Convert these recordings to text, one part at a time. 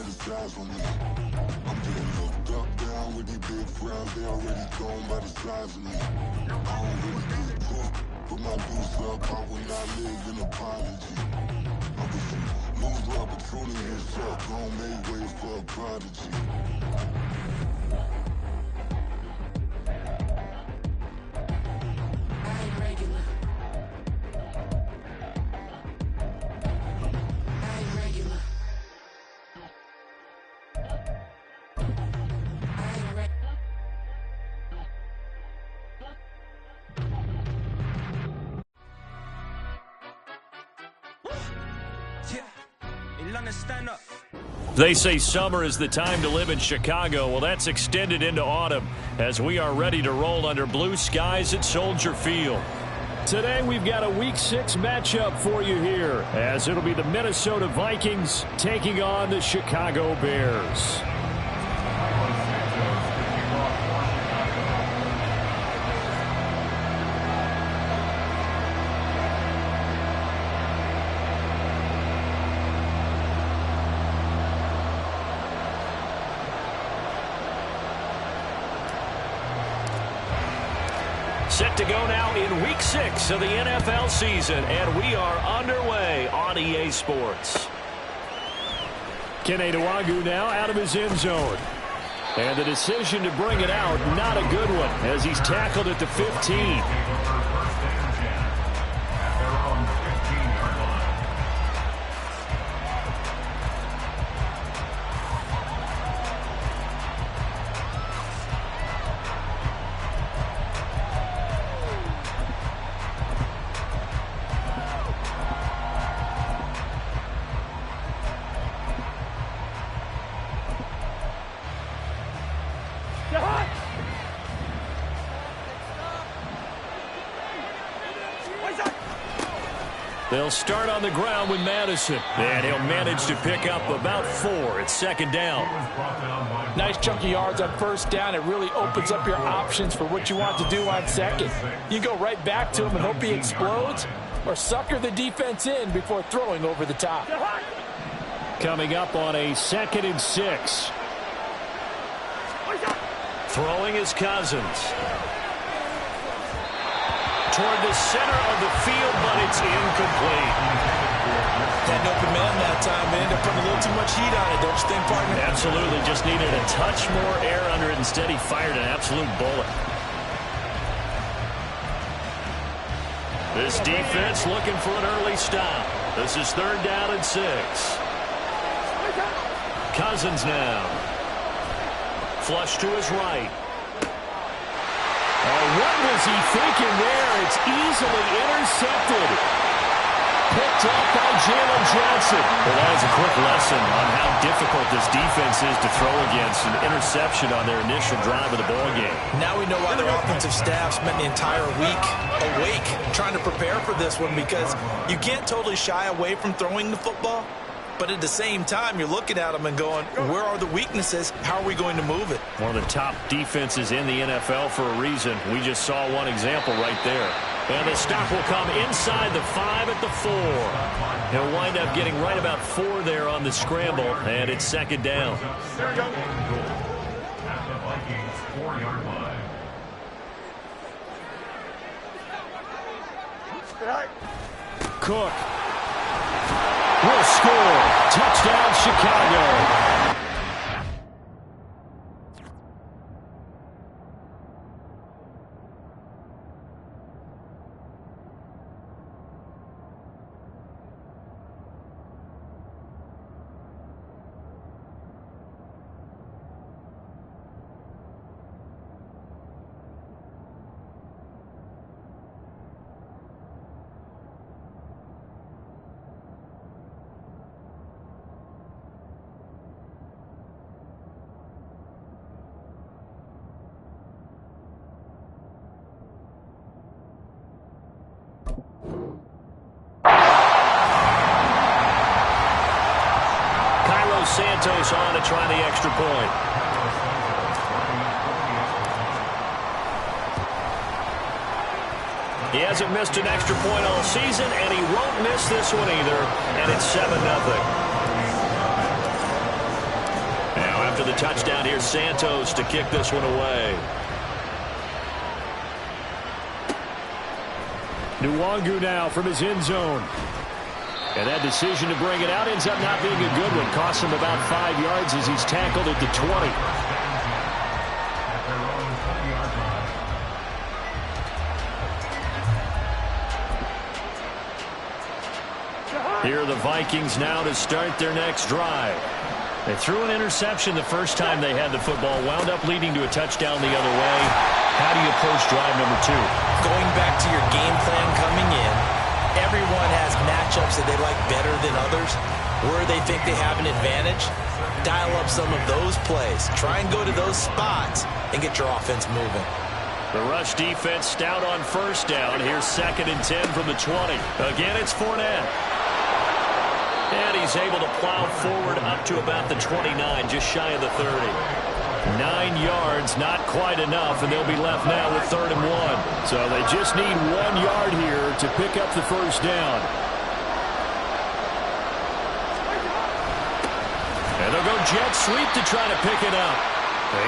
eyes on me. I'm getting looked up, down with these big frowns. They already gone by the size of me. I don't really get took, put my deuce up. I will not live in apology. I wish you lose my opportunity and suck. Gon' make way for a prodigy. They say summer is the time to live in Chicago. Well, that's extended into autumn as we are ready to roll under blue skies at Soldier Field. Today, we've got a Week 6 matchup for you here, as it'll be the Minnesota Vikings taking on the Chicago Bears. Set to go now in Week 6 of the NFL season, and we are underway on EA Sports. Kene Nwangwu now out of his end zone. And the decision to bring it out, not a good one, as he's tackled at the 15. They'll start on the ground with Madison, and he'll manage to pick up about 4. It's second down. Nice chunky yards on first down. It really opens up your options for what you want to do on second. You go right back to him and hope he explodes, or sucker the defense in before throwing over the top. Coming up on a 2nd and 6. Throwing is Cousins. Toward the center of the field, but it's incomplete. Had no command that time. They ended up putting a little too much heat on it, don't you think, partner? Absolutely. Just needed a touch more air under it. Instead, he fired an absolute bullet. This defense looking for an early stop. This is 3rd down and 6. Cousins now. Flush to his right. Oh, what was he thinking there? It's easily intercepted. Picked up by Jalen Johnson. Well, that is a quick lesson on how difficult this defense is to throw against. An interception on their initial drive of the ballgame. Now we know why their offensive staff spent the entire week awake trying to prepare for this one, because you can't totally shy away from throwing the football. But at the same time, you're looking at them and going, where are the weaknesses? How are we going to move it? One of the top defenses in the NFL for a reason. We just saw one example right there. And the stop will come inside the 5 at the 4. He'll wind up getting right about 4 there on the scramble, and it's 2nd down. Cook will score. Touchdown, Chicago. Santos on to try the extra point. He hasn't missed an extra point all season, and he won't miss this one either, and it's 7-0. for the touchdown. Here's Santos to kick this one away. Nwangu now from his end zone. And that decision to bring it out ends up not being a good one. Costs him about 5 yards as he's tackled at the 20. Here are the Vikings now to start their next drive. They threw an interception the first time they had the football, wound up leading to a touchdown the other way. How do you approach drive number 2? Going back to your game plan coming in, everyone has matchups that they like better than others. Where they think they have an advantage, dial up some of those plays. Try and go to those spots and get your offense moving. The rush defense stout on first down. Here's 2nd and 10 from the 20. Again, it's Fournette. And he's able to plow forward up to about the 29, just shy of the 30. 9 yards, not quite enough, and they'll be left now with 3rd and 1. So they just need 1 yard here to pick up the first down. And they'll go jet sweep to try to pick it up.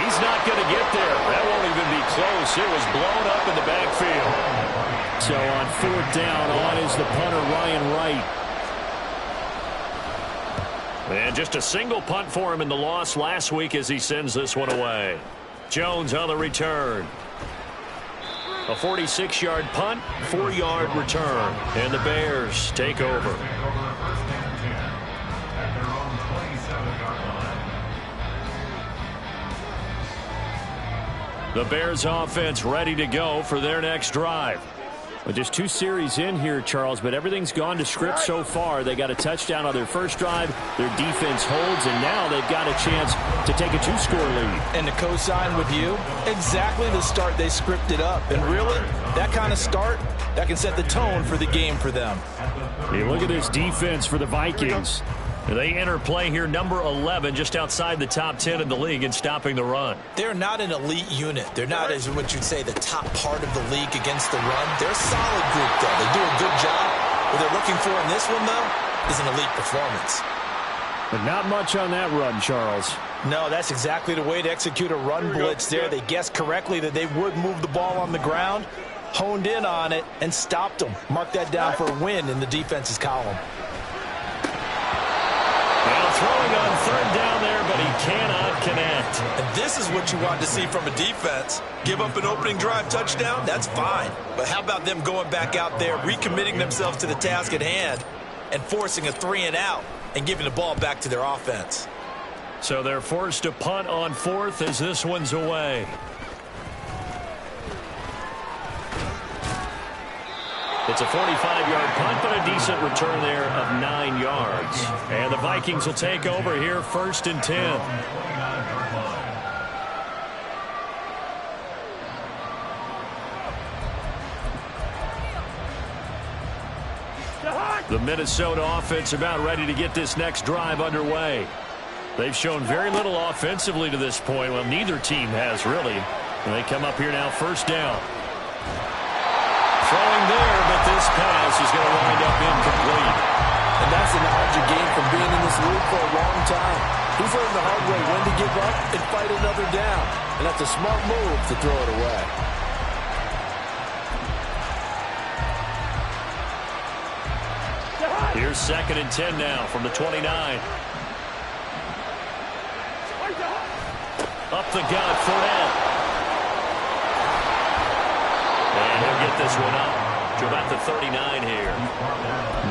He's not going to get there. That won't even be close. It was blown up in the backfield. So on 4th down, on is the punter, Ryan Wright. And just a single punt for him in the loss last week as he sends this one away. Jones on the return. A 46-yard punt, 4-yard return. And the Bears take over. The Bears offense ready to go for their next drive. Well, just 2 series in here, Charles, but everything's gone to script so far. They got a touchdown on their first drive. Their defense holds, and now they've got a chance to take a 2-score lead. And to co-sign with you, exactly the start they scripted up. And really, that kind of start, that can set the tone for the game for them. Hey, look at this defense for the Vikings. They enter play here, number 11, just outside the top 10 in the league in stopping the run. They're not an elite unit. They're not, as what you'd say, the top part of the league against the run. They're a solid group, though. They do a good job. What they're looking for in this one, though, is an elite performance. But not much on that run, Charles. No, that's exactly the way to execute a run blitz there. They guessed correctly that they would move the ball on the ground, honed in on it, and stopped them. Mark that down for a win in the defense's column. Well, throwing on 3rd down there, but he cannot connect. And this is what you want to see from a defense. Give up an opening drive touchdown, that's fine. But how about them going back out there, recommitting themselves to the task at hand, and forcing a 3-and-out and giving the ball back to their offense? So they're forced to punt on 4th as this one's away. It's a 45-yard punt, but a decent return there of 9 yards. And the Vikings will take over here, 1st and 10. The Minnesota offense about ready to get this next drive underway. They've shown very little offensively to this point. Well, neither team has really. And they come up here now, 1st down. Throwing there, but this pass is going to wind up incomplete. And that's the knowledge you gain from being in this league for a long time. He's learned the hard way when to give up and fight another down. And that's a smart move to throw it away. Here's 2nd and 10 now from the 29. Up the gut, Fournette. And he'll get this one up to about the 39 here.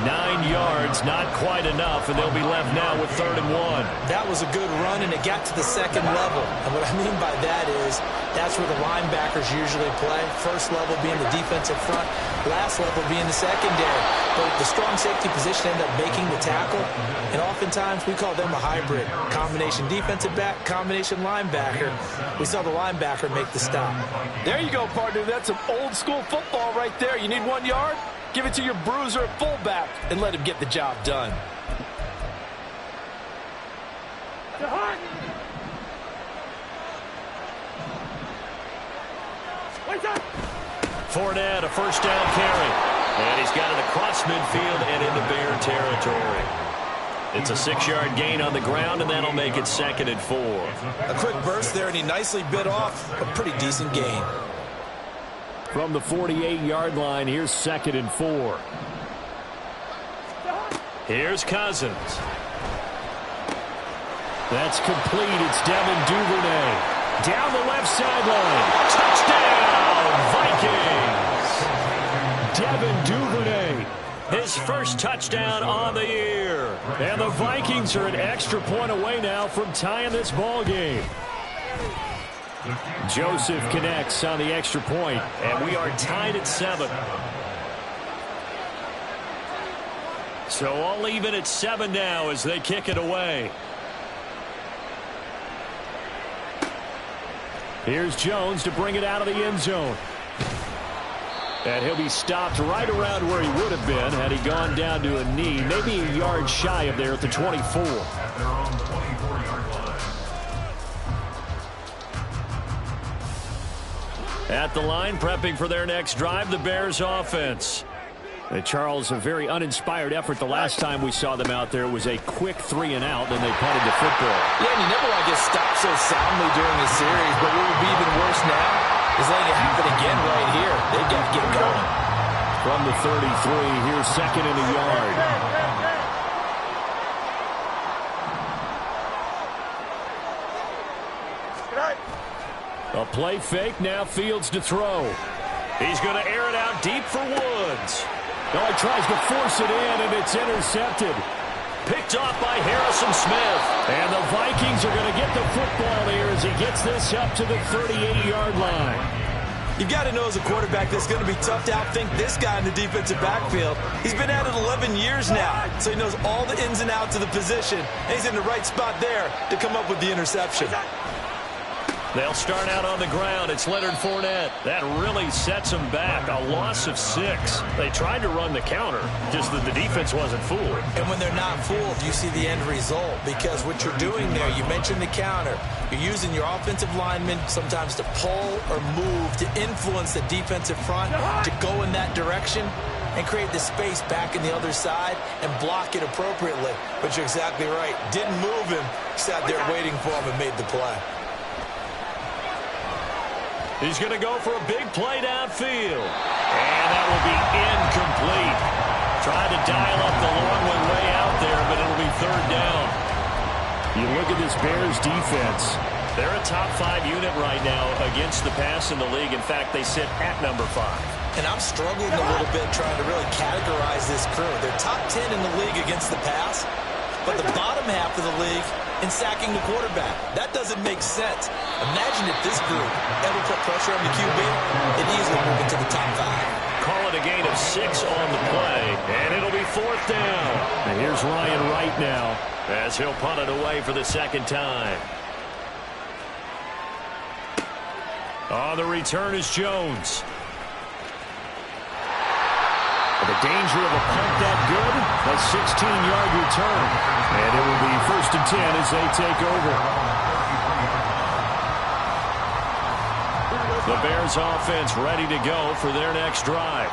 9 yards, not quite enough, and they'll be left now with 3rd and 1. That was a good run, and it got to the 2nd level. And what I mean by that is that's where the linebackers usually play. First level being the defensive front, last level being the secondary. But the strong safety position ended up making the tackle, and oftentimes we call them a hybrid. Combination defensive back, combination linebacker. We saw the linebacker make the stop. There you go, partner. That's some old-school football right there. You need 1 yard? Give it to your bruiser at fullback and let him get the job done. Fournette, a 1st down carry. And he's got it across midfield and into Bear territory. It's a 6-yard gain on the ground, and that'll make it 2nd and 4. A quick burst there, and he nicely bit off a pretty decent gain. From the 48-yard line, here's 2nd and 4. Here's Cousins. That's complete. It's Devin Duvernay. Down the left sideline. Touchdown, Vikings! Devin Duvernay. His first touchdown on the year. And the Vikings are an extra point away now from tying this ball game. Joseph connects on the extra point, and we are tied at 7. So all even at 7 now as they kick it away. Here's Jones to bring it out of the end zone. And he'll be stopped right around where he would have been had he gone down to a knee, maybe a yard shy of there at the 24. At the line, prepping for their next drive, the Bears offense. Charles, a very uninspired effort the last time we saw them out there. It was a quick 3-and-out, and they punted the football. Yeah, and you never want to get stopped so soundly during the series, but what would be even worse now is letting it happen again right here. They've got to get going. From the 33, here's 2nd and a yard. A play fake, now Fields to throw. He's going to air it out deep for Woods. Oh, he tries to force it in, and it's intercepted. Picked off by Harrison Smith. And the Vikings are going to get the football here as he gets this up to the 38-yard line. You've got to know as a quarterback that's going to be tough to outthink this guy in the defensive backfield. He's been at it 11 years now, so he knows all the ins and outs of the position. And he's in the right spot there to come up with the interception. They'll start out on the ground. It's Leonard Fournette. That really sets them back. A loss of 6. They tried to run the counter, just that the defense wasn't fooled. And when they're not fooled, you see the end result. Because what you're doing there, you mentioned the counter. You're using your offensive linemen sometimes to pull or move to influence the defensive front to go in that direction and create the space back in the other side and block it appropriately. But you're exactly right. Didn't move him. Sat there waiting for him and made the play. He's going to go for a big play downfield. And that will be incomplete. Tried to dial up the long one way out there, but it'll be 3rd down. You look at this Bears defense. They're a top 5 unit right now against the pass in the league. In fact, they sit at number 5. And I'm struggling a little bit trying to really categorize this crew. They're top 10 in the league against the pass, but the bottom half of the league in sacking the quarterback. That doesn't make sense. Imagine if this group ever put pressure on the QB, it'd easily move into the top 5. Call it a gain of 6 on the play, and it'll be 4th down. And here's Ryan Wright now as he'll punt it away for the 2nd time. On the return is Jones. The danger of a punt that good, a 16-yard return. And it will be 1st and 10 as they take over. The Bears offense ready to go for their next drive.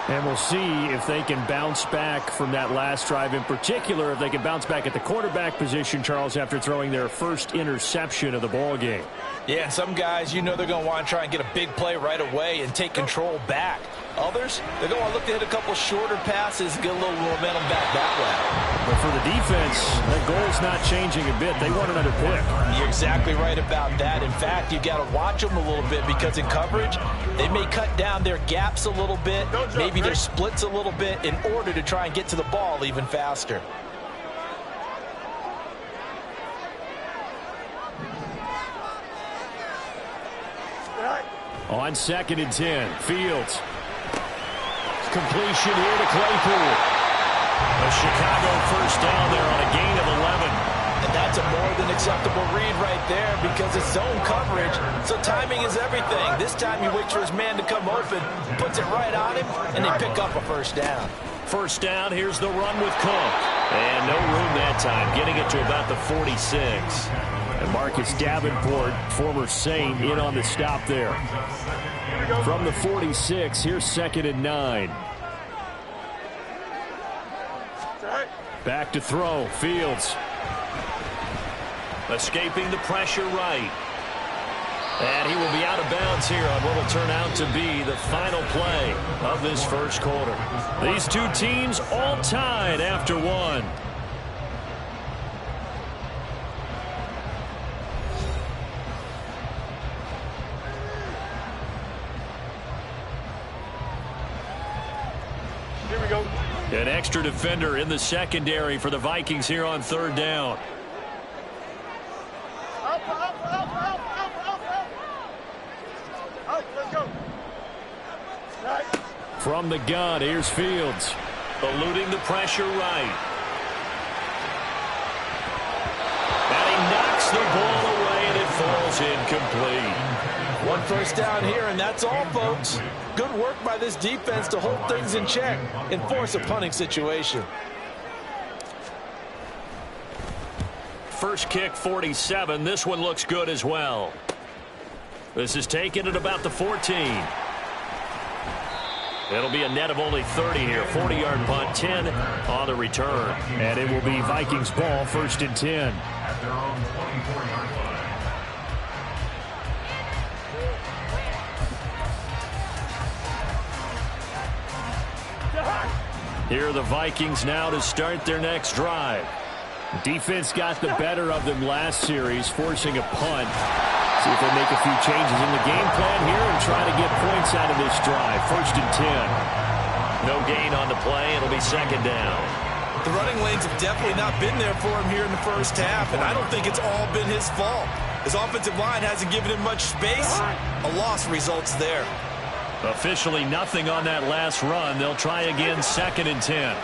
And we'll see if they can bounce back from that last drive. In particular, if they can bounce back at the quarterback position, Charles, after throwing their first interception of the ball game. Yeah, and some guys, you know they're going to want to try and get a big play right away and take control back. Others, they're going to look to hit a couple shorter passes and get a little momentum back that way. But for the defense, that goal's not changing a bit. They want another pick. You're exactly right about that. In fact, you've got to watch them a little bit because in coverage, they may cut down their gaps a little bit, maybe their splits a little bit in order to try and get to the ball even faster. On 2nd and 10, Fields. Completion here to Claypool. A Chicago first down there on a gain of 11. And that's a more than acceptable read right there because it's zone coverage, so timing is everything. This time he waits for his man to come open, puts it right on him, and they pick up a first down. First down, here's the run with Cook. And no room that time, getting it to about the 46. And Marcus Davenport, former Saint, in on the stop there. From the 46, here's 2nd and 9. Back to throw. Fields. Escaping the pressure right. And he will be out of bounds here on what will turn out to be the final play of this first quarter. These two teams all tied after one. Here we go. An extra defender in the secondary for the Vikings here on third down. From the gun, here's Fields. Eluding the pressure right. And he knocks the ball away, and it falls incomplete. One first down here, and that's all, folks. Good work by this defense to hold things in check and force a punting situation. First kick, 47. This one looks good as well. This is taken at about the 14. It'll be a net of only 30 here. 40-yard punt, 10 on the return. And it will be Vikings ball, first and 10. Here are the Vikings now to start their next drive. Defense got the better of them last series, forcing a punt. See if they make a few changes in the game plan here and try to get points out of this drive. First and 10. No gain on the play. It'll be second down. The running lanes have definitely not been there for him here in the first half, and I don't think it's all been his fault. His offensive line hasn't given him much space. A loss results there. Officially nothing on that last run. They'll try again, second and 10.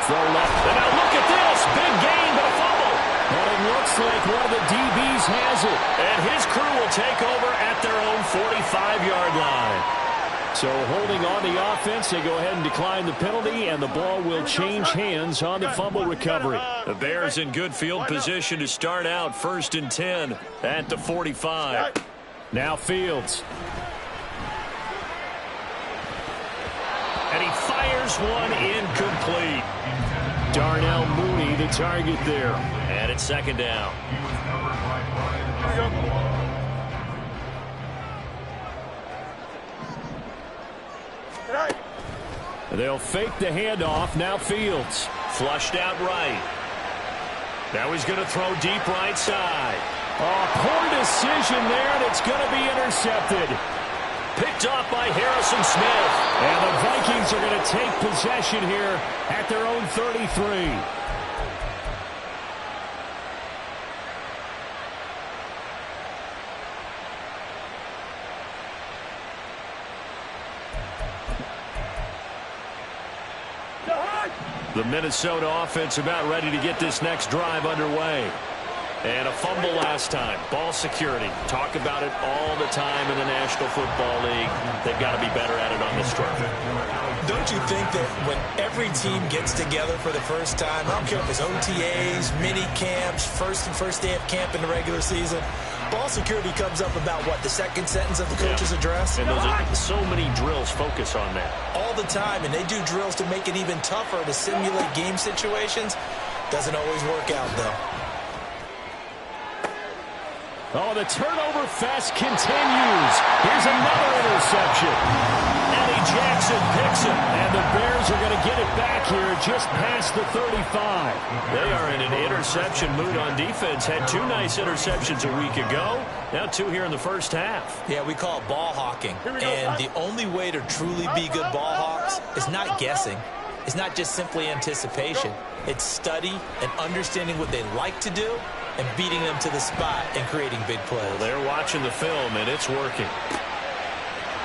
Throw left. And now look at this. Big gain, but a fumble. And it looks like one of the DBs has it. And his crew will take over at their own 45-yard line. So holding on the offense, they go ahead and decline the penalty, and the ball will change hands on the fumble recovery. The Bears in good field position to start out, first and 10 at the 45. Now Fields. And he fires one incomplete. Darnell Mooney, the target there. And it's second down. They'll fake the handoff. Now Fields. Flushed out right. Now he's going to throw deep right side. Oh, poor decision there, and it's going to be intercepted. Picked off by Harrison Smith. And the Vikings are going to take possession here at their own 33. The Minnesota offense about ready to get this next drive underway. And a fumble last time. Ball security. Talk about it all the time in the National Football League. They've got to be better at it on this drive. Don't you think that when every team gets together for the first time, I don't care if it's OTAs, mini camps, first day of camp in the regular season, ball security comes up about what, the second sentence of the coach's address? And those are so many drills focus on that. All the time, and they do drills to make it even tougher to simulate game situations. Doesn't always work out, though. Oh, the turnover fest continues. Here's another interception. Eddie Jackson picks it, and the Bears are going to get it back here just past the 35. They are in an interception mood on defense. Had two nice interceptions a week ago. Now two here in the first half. Yeah, we call it ball hawking. And the only way to truly be good ball hawks is not guessing. It's not just simply anticipation. It's study and understanding what they like to do and beating them to the spot and creating big plays. Well, they're watching the film, and it's working.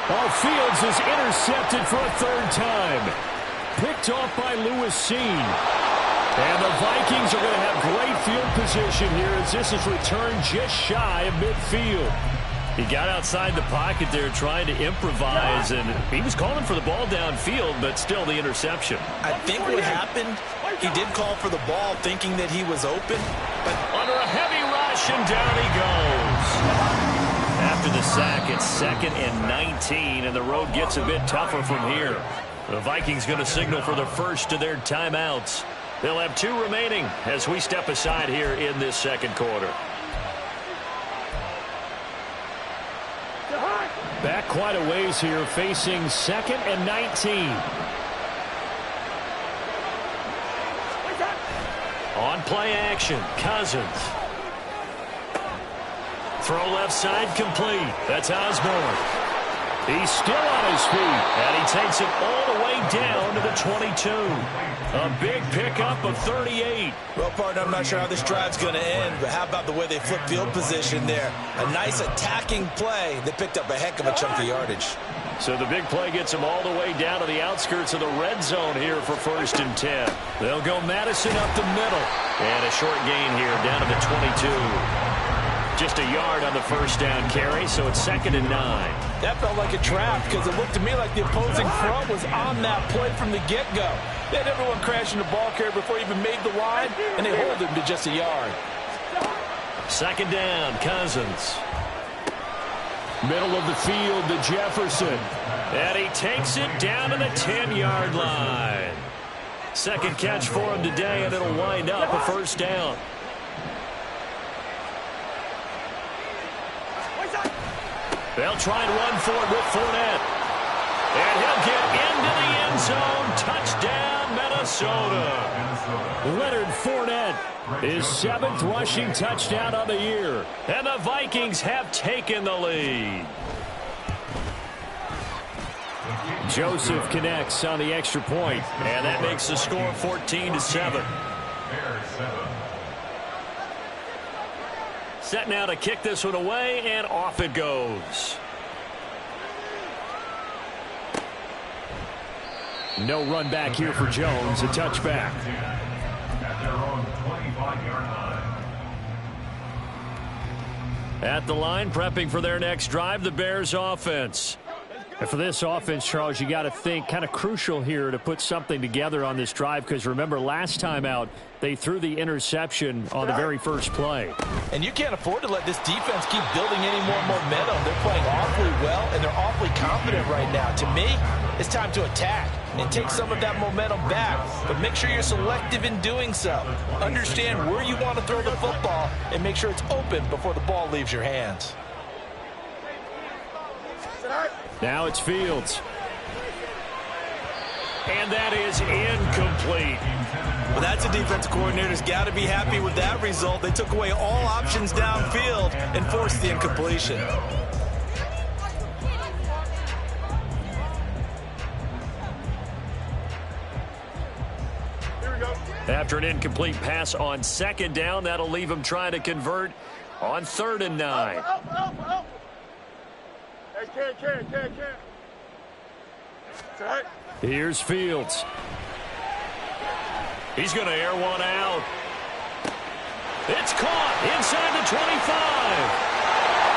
Oh, Fields is intercepted for a third time. Picked off by Lewis Seen. And the Vikings are going to have great field position here as this is returned just shy of midfield. He got outside the pocket there trying to improvise, and he was calling for the ball downfield, but still the interception. I think what happened, he did call for the ball thinking that he was open, but under a heavy rush, and down he goes. After the sack, it's 2nd and 19, and the road gets a bit tougher from here. The Vikings going to signal for the first of their timeouts. They'll have 2 remaining as we step aside here in this second quarter. Back quite a ways here, facing 2nd and 19. On play action, Cousins. Throw left side complete. That's Osborne. He's still on his feet. And he takes it all the way down to the 22. A big pickup of 38. Well, partner, I'm not sure how this drive's going to end, but how about the way they flip field position there? A nice attacking play that picked up a heck of a chunk of yardage. So the big play gets them all the way down to the outskirts of the red zone here for 1st and 10. They'll go Madison up the middle. And a short gain here down to the 22. Just a yard on the first down carry, so it's 2nd and 9. That felt like a trap because it looked to me like the opposing front was on that play from the get-go. They had everyone crashing the ball carrier before he even made the line, and they hold him to just a yard. 2nd down, Cousins. Middle of the field to Jefferson. And he takes it down to the 10-yard line. Second catch for him today, and it'll wind up a first down. They'll try and run for it with Fournette. And he'll get into the end zone. Touchdown, Minnesota. Leonard Fournette, his 7th rushing touchdown of the year. And the Vikings have taken the lead. Joseph connects on the extra point. And that makes the score 14-7. Set now to kick this one away, and off it goes. No run back here for Jones, a touchback. At the line, prepping for their next drive, the Bears offense. And for this offense, Charles, you got to think kind of crucial here to put something together on this drive, because remember last time out they threw the interception on the very first play. And you can't afford to let this defense keep building any more momentum. They're playing awfully well, and they're awfully confident right now. To me, it's time to attack and take some of that momentum back, but make sure you're selective in doing so. Understand where you want to throw the football and make sure it's open before the ball leaves your hands. Now it's Fields. And that is incomplete. Well, that's a defense coordinator's got to be happy with that result. They took away all options downfield and forced the incompletion. After an incomplete pass on 2nd down, that'll leave him trying to convert on 3rd and 9. Here's Fields. He's going to air one out. It's caught inside the 25.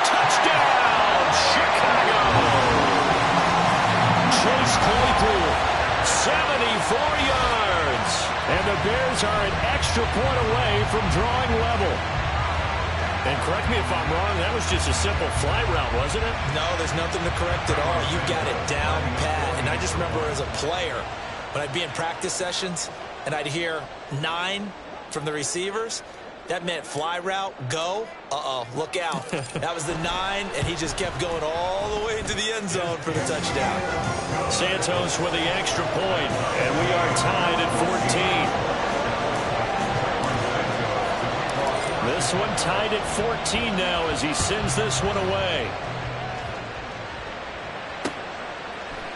Touchdown, Chicago. Chase Claypool, 74 yards. and the Bears are an extra point away from drawing level. And correct me if I'm wrong, that was just a simple fly route, wasn't it? No, there's nothing to correct at all. You got it down pat. And I just remember as a player, when I'd be in practice sessions and I'd hear 9 from the receivers, that meant fly route, go. Uh-oh, look out. That was the 9, and he just kept going all the way into the end zone for the touchdown. Santos with the extra point, and we are tied at 14. This one tied at 14 now as he sends this one away.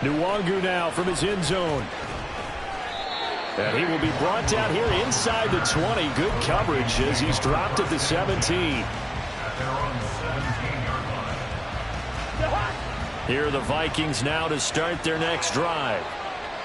Nwangu now from his end zone. And he will be brought down here inside the 20. Good coverage as he's dropped at the 17. Here are the Vikings now to start their next drive.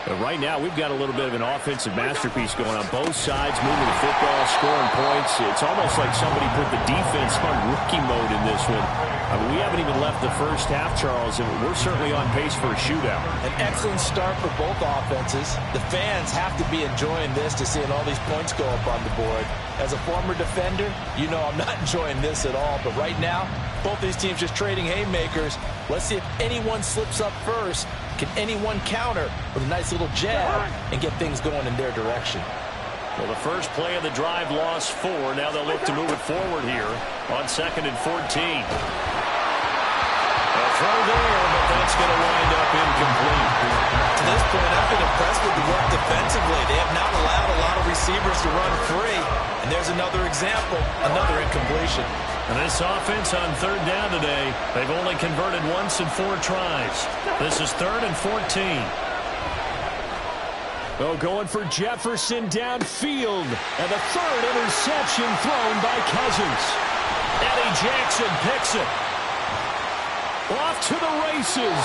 But right now, we've got a little bit of an offensive masterpiece going on. Both sides moving the football, scoring points. It's almost like somebody put the defense on rookie mode in this one. I mean, we haven't even left the first half, Charles, and we're certainly on pace for a shootout. An excellent start for both offenses. The fans have to be enjoying this to seeing all these points go up on the board. As a former defender, you know I'm not enjoying this at all. But right now, both these teams just trading haymakers. Let's see if anyone slips up first Can anyone counter with a nice little jab and get things going in their direction? Well, the first play of the drive lost 4. Now they'll look to move it forward here on 2nd and 14. A throw there, but that's going to wind up incomplete. To this point, I've been impressed with the work defensively. They have not allowed a lot of receivers to run free. And there's another example, another incompletion. And this offense on 3rd down today, they've only converted once in 4 tries. This is 3rd and 14. Oh, going for Jefferson downfield. And the 3rd interception thrown by Cousins. Eddie Jackson picks it. Off to the races.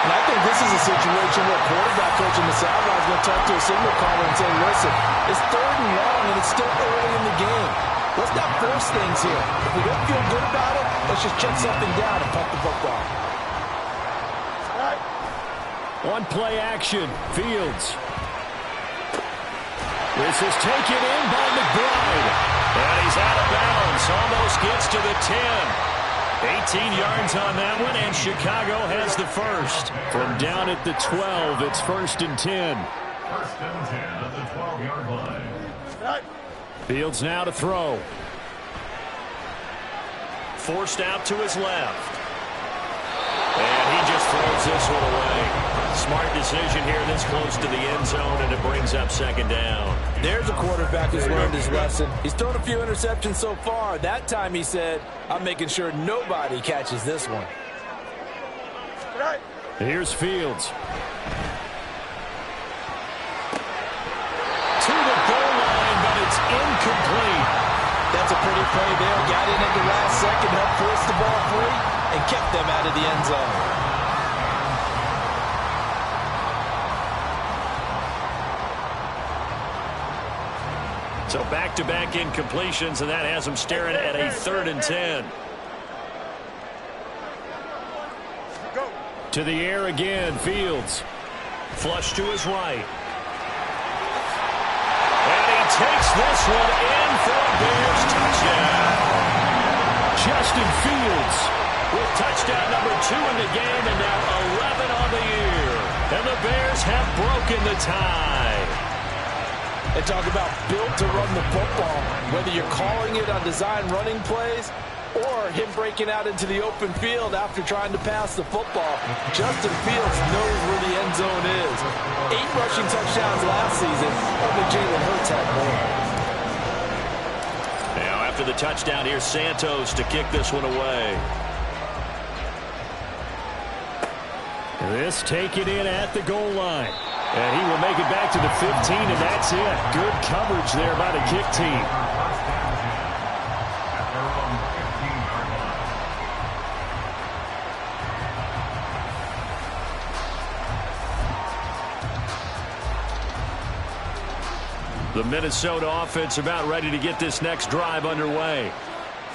And I think this is a situation where quarterback coach in the sideline is going to talk to a signal caller and say, listen, it's 3rd and long and it's still early in the game. Let's not force things here. If we don't feel good about it, let's just check something down and punt the football. On play action, Fields. This is taken in by McBride. And he's out of bounds. Almost gets to the 10. 18 yards on that one, and Chicago has the first. From down at the 12, it's 1st and 10. 1st and 10 at the 12-yard line. Fields now to throw. Forced out to his left. And he just throws this one away. Smart decision here this close to the end zone, and it brings up 2nd down. There's a quarterback who's learned his lesson. He's thrown a few interceptions so far. That time he said, I'm making sure nobody catches this one. Here's Fields. To the goal line, but it's incomplete. That's a pretty play there. Got in at the last second, helped force the ball free, and kept them out of the end zone. So back-to-back incompletions, and that has them staring at a 3rd and 10. To the air again, Fields. Flush to his right. And he takes this one in for a Bears touchdown. Justin Fields With touchdown number 2 in the game, and now 11 on the year. And the Bears have broken the tie. They talk about built to run the football. Whether you're calling it on design running plays or him breaking out into the open field after trying to pass the football, Justin Fields knows where the end zone is. 8 rushing touchdowns last season. Only Jalen Hurts had more. Now after the touchdown, here's Santos to kick this one away. This taken in at the goal line. And he will make it back to the 15, and that's it. Good coverage there by the kick team. The Minnesota offense about ready to get this next drive underway.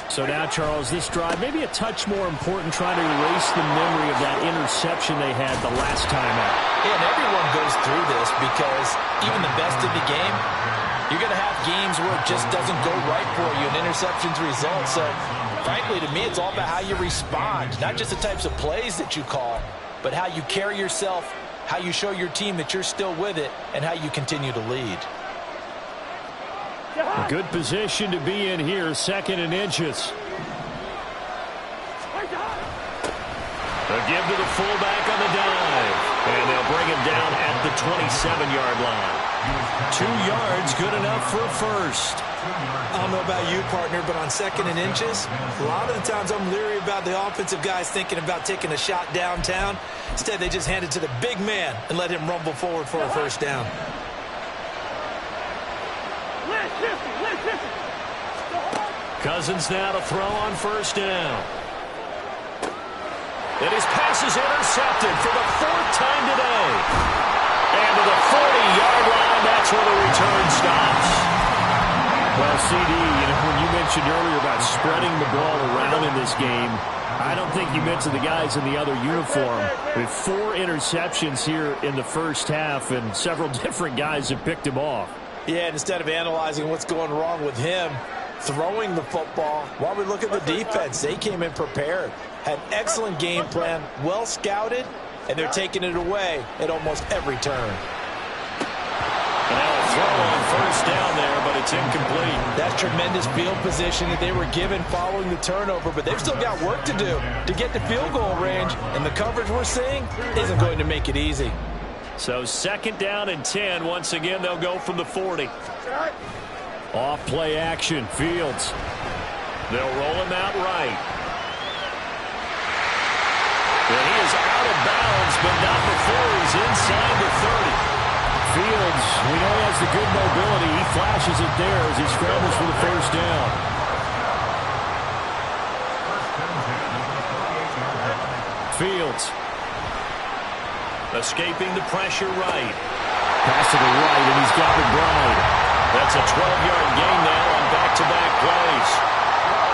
So now, Charles, this drive maybe a touch more important, trying to erase the memory of that interception they had the last time out. Yeah, and everyone goes through this because even the best in the game, you're going to have games where it just doesn't go right for you and interceptions result. So, frankly, to me, it's all about how you respond, not just the types of plays that you call, but how you carry yourself, how you show your team that you're still with it, and how you continue to lead. A good position to be in here, 2nd and inches. A give to the fullback on the dive. And they'll bring him down at the 27-yard line. 2 yards, good enough for a first. I don't know about you, partner, but on 2nd and inches, a lot of the times I'm leery about the offensive guys thinking about taking a shot downtown. Instead, they just hand it to the big man and let him rumble forward for a first down. Cousins now to throw on first down. And his pass is intercepted for the 4th time today. And to the 40-yard line, that's where the return stops. Well, CD, when you mentioned earlier about spreading the ball around in this game, I don't think you mentioned the guys in the other uniform. With 4 interceptions here in the first half, and several different guys have picked him off. Yeah, and instead of analyzing what's going wrong with him throwing the football, while we look at the defense, they came in prepared, had an excellent game plan, well scouted, and they're taking it away at almost every turn. Now a throw on first down there, but it's incomplete. That's tremendous field position that they were given following the turnover, but they've still got work to do to get to field goal range, and the coverage we're seeing isn't going to make it easy. So 2nd down and 10. Once again, they'll go from the 40. Off play action, Fields. They'll roll him out right. And he is out of bounds, but not before he's inside the 30. Fields, we know he has the good mobility. He flashes it there as he scrambles for the first down. Fields. Escaping the pressure right. Pass to the right, and he's got McBride. That's a 12-yard gain now on back-to-back plays.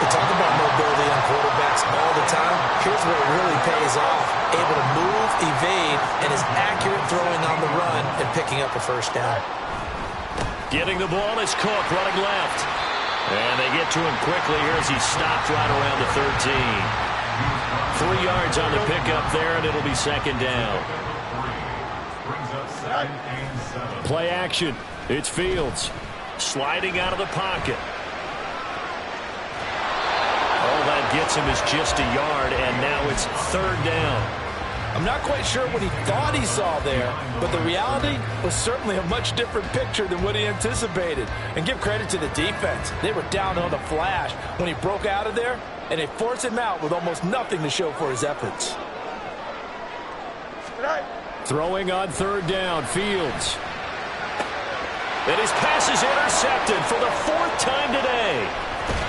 We talk about mobility on quarterbacks all the time. Here's where it really pays off. Able to move, evade, and is accurate throwing on the run and picking up a first down. Getting the ball is Cook running left. And they get to him quickly here as he stopped right around the 13. 3 yards on the pickup there, and it'll be 2nd down. Play action. It's Fields. Sliding out of the pocket. All that gets him is just a yard, and now it's 3rd down. I'm not quite sure what he thought he saw there, but the reality was certainly a much different picture than what he anticipated. And give credit to the defense. They were down on the flash when he broke out of there, and they forced him out with almost nothing to show for his efforts. Throwing on 3rd down, Fields. And his pass is intercepted for the 4th time today.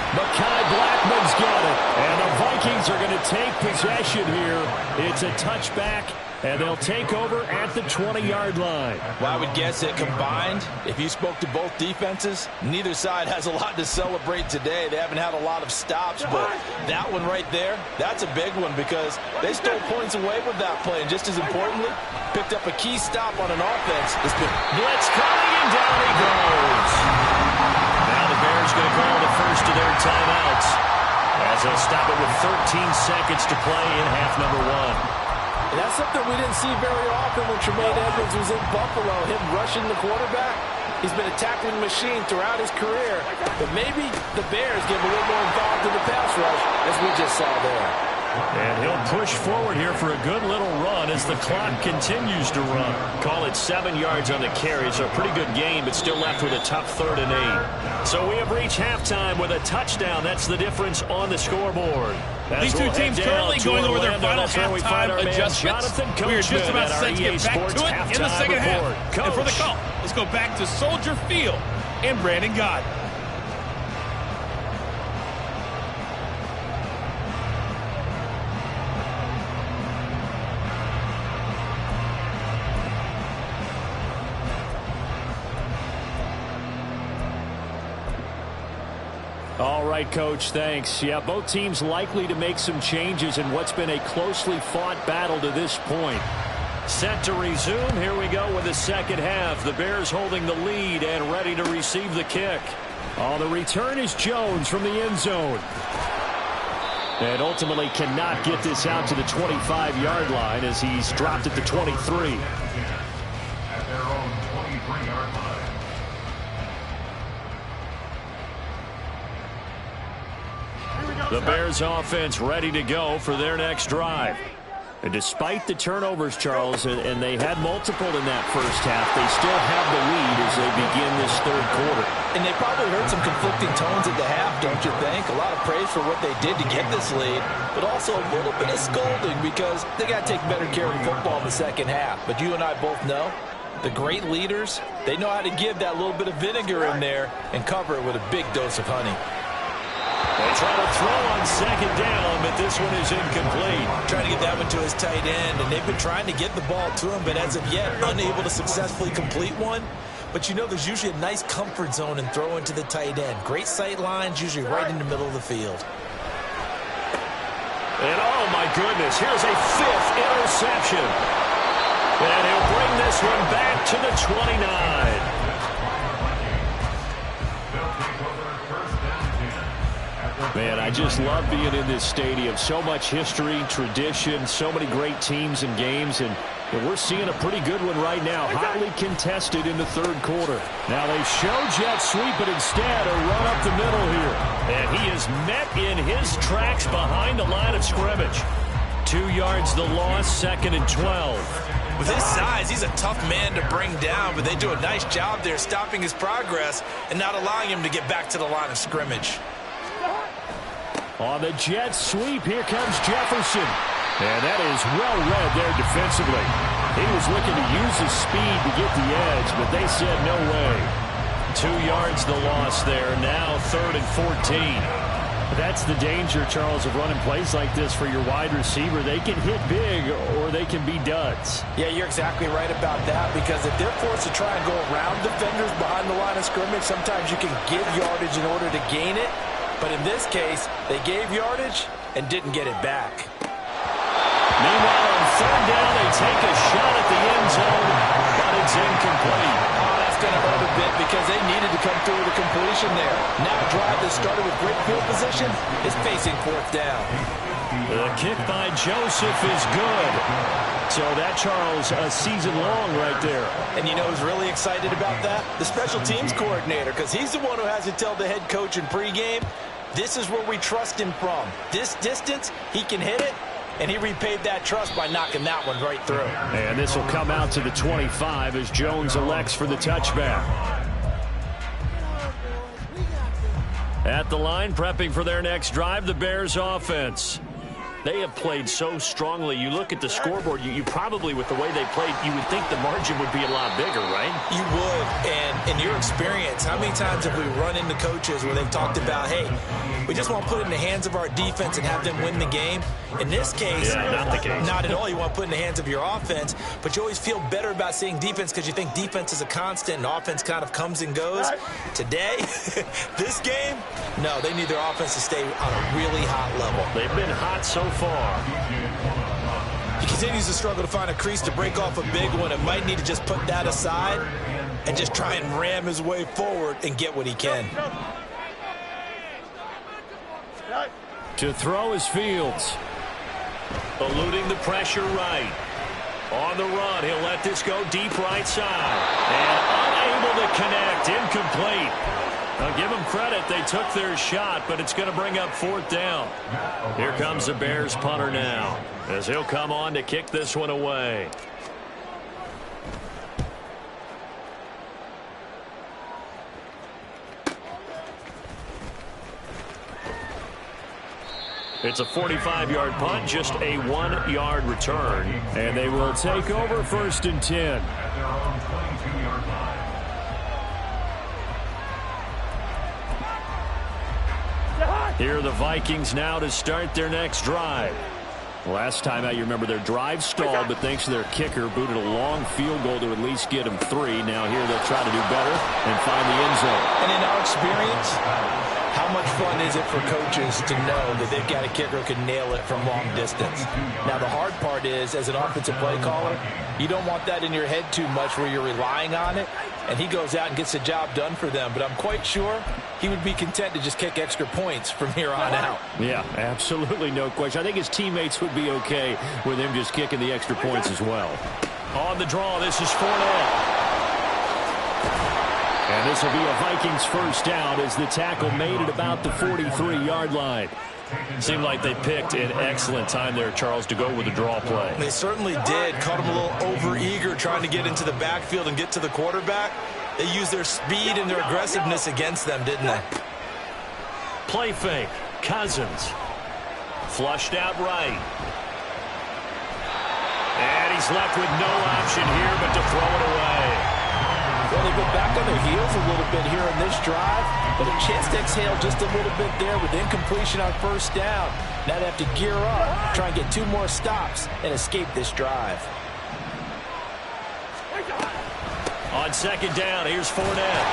Mekhi Blackman's got it. And the Vikings are going to take possession here. It's a touchback, and they'll take over at the 20-yard line. Well, I would guess that combined, if you spoke to both defenses, neither side has a lot to celebrate today. They haven't had a lot of stops, but that one right there, that's a big one because they stole points away with that play. And just as importantly, picked up a key stop on an offense. Blitz coming, and down he goes. Now the Bears going to call the first of their timeouts as they'll stop it with 13 seconds to play in half number 1. And that's something we didn't see very often when Tremaine Edmonds was in Buffalo, him rushing the quarterback. He's been a tackling machine throughout his career, but maybe the Bears get a little more involved in the pass rush, as we just saw there. And he'll push forward here for a good little run as the clock continues to run. Call it 7 yards on the carry, so a pretty good game, but still left with a tough 3rd and 8. So we have reached halftime with a touchdown. That's the difference on the scoreboard. These two teams currently going over their final halftime adjustments. We are just about set to get back to it in the second half. And for the call, let's go back to Soldier Field and Brandon Gott. All right, Coach, thanks. Yeah, both teams likely to make some changes in what's been a closely fought battle to this point. Set to resume. Here we go with the second half. The Bears holding the lead and ready to receive the kick. Oh, the return is Jones from the end zone. And ultimately cannot get this out to the 25-yard line as he's dropped at the 23. The Bears offense ready to go for their next drive. And despite the turnovers, Charles, and they had multiple in that first half, they still have the lead as they begin this 3rd quarter. And they probably heard some conflicting tones at the half, don't you think? A lot of praise for what they did to get this lead, but also a little bit of scolding because they got to take better care of the football in the second half. But you and I both know the great leaders, they know how to give that little bit of vinegar in there and cover it with a big dose of honey. They try to throw on 2nd down, but this one is incomplete. Trying to get that one to his tight end, and they've been trying to get the ball to him, but as of yet, unable to successfully complete one. But you know there's usually a nice comfort zone in throwing to the tight end. Great sight lines, usually right in the middle of the field. And oh my goodness, here's a 5th interception. And he'll bring this one back to the 29. Man, I just love being in this stadium. So much history, tradition, so many great teams and games, and we're seeing a pretty good one right now. Hotly contested in the third quarter. Now they show jet sweep, but instead a run up the middle here. And he is met in his tracks behind the line of scrimmage. 2 yards the loss, 2nd and 12. With his size, he's a tough man to bring down, but they do a nice job there stopping his progress and not allowing him to get back to the line of scrimmage. On the jet sweep, here comes Jefferson. And that is well read there defensively. He was looking to use his speed to get the edge, but they said no way. 2 yards the loss there. Now 3rd and 14. That's the danger, Charles, of running plays like this for your wide receiver. They can hit big or they can be duds. Yeah, you're exactly right about that, because if they're forced to try and go around defenders behind the line of scrimmage, sometimes you can give yardage in order to gain it. But in this case, they gave yardage and didn't get it back. Meanwhile, on 3rd down, they take a shot at the end zone, but it's incomplete. Oh, that's going to hurt a bit because they needed to come through with a completion there. Now a drive that started with great field position is facing 4th down. The kick by Joseph is good. So that, Charles, a season long right there. And you know who's really excited about that? The special teams coordinator, because he's the one who has to tell the head coach in pregame, this is where we trust him from. This distance, he can hit it. And he repaid that trust by knocking that one right through. And this will come out to the 25 as Jones elects for the touchback. At the line, prepping for their next drive, the Bears offense. They have played so strongly. You look at the scoreboard, you probably, with the way they played, you would think the margin would be a lot bigger, right? You would. And in your experience, how many times have we run into coaches where they've talked about, hey, we just want to put it in the hands of our defense and have them win the game? In this case, not the case. Not at all. You want to put it in the hands of your offense, but you always feel better about seeing defense because you think defense is a constant and offense kind of comes and goes. Today, this game, no, they need their offense to stay on a really hot level. They've been hot so far. He continues to struggle to find a crease to break off a big one and might need to just put that aside and just try and ram his way forward and get what he can. To throw is Fields. Eluding the pressure right. On the run, he'll let this go deep right side. And unable to connect, incomplete. I'll give them credit, they took their shot, but it's going to bring up 4th down. Here comes the Bears punter now, as he'll come on to kick this one away. It's a 45-yard punt, just a 1-yard return. And they will take over 1st and 10. Here are the Vikings now to start their next drive. Last time out, you remember their drive stalled, but thanks to their kicker, booted a long field goal to at least get them 3. Now here they'll try to do better and find the end zone. And in our experience, how much fun is it for coaches to know that they've got a kicker who can nail it from long distance? Now, the hard part is, as an offensive play caller, you don't want that in your head too much where you're relying on it, and he goes out and gets the job done for them. But I'm quite sure he would be content to just kick extra points from here on out. Yeah, absolutely no question. I think his teammates would be okay with him just kicking the extra points as well. On the draw, this is Fournette. And this will be a Vikings 1st down as the tackle made at about the 43-yard line. Seemed like they picked an excellent time there, Charles, to go with the draw play. They certainly did. Caught him a little over-eager trying to get into the backfield and get to the quarterback. They used their speed and their aggressiveness against them, didn't they? Play fake. Cousins. Flushed out right. And he's left with no option here but to throw it away. Well, they've been back on their heels a little bit here in this drive, but a chance to exhale just a little bit there with incompletion on 1st down. Now they have to gear up, try and get 2 more stops, and escape this drive. On 2nd down, here's Fournette.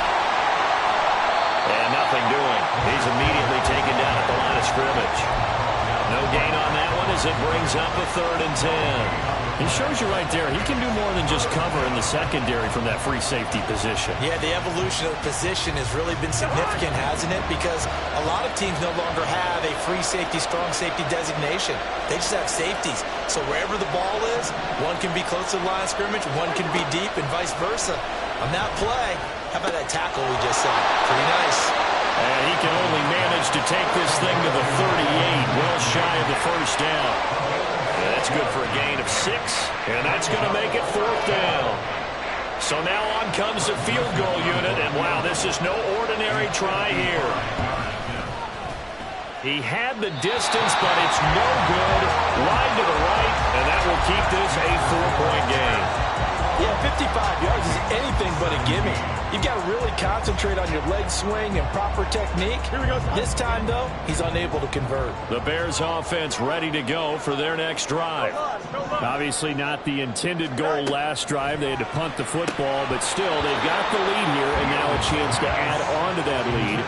And nothing doing. He's immediately taken down at the line of scrimmage. No gain on that one as it brings up a 3rd and 10. He shows you right there, he can do more than just cover in the secondary from that free safety position. Yeah, the evolution of the position has really been significant, hasn't it? Because a lot of teams no longer have a free safety, strong safety designation. They just have safeties. So wherever the ball is, one can be close to the line of scrimmage, one can be deep, and vice versa. On that play, how about that tackle we just saw? Pretty nice. And he can only manage to take this thing to the 38, well shy of the 1st down. That's good for a gain of 6, and that's going to make it 4th down. So now on comes the field goal unit, and wow, this is no ordinary try here. He had the distance, but it's no good. Wide to the right, and that will keep this a 4-point game. Yeah, 55 yards is anything but a gimme. You've got to really concentrate on your leg swing and proper technique. This time, though, he's unable to convert. The Bears offense ready to go for their next drive. Obviously not the intended goal last drive. They had to punt the football, but still, they've got the lead here, and now a chance to add on to that lead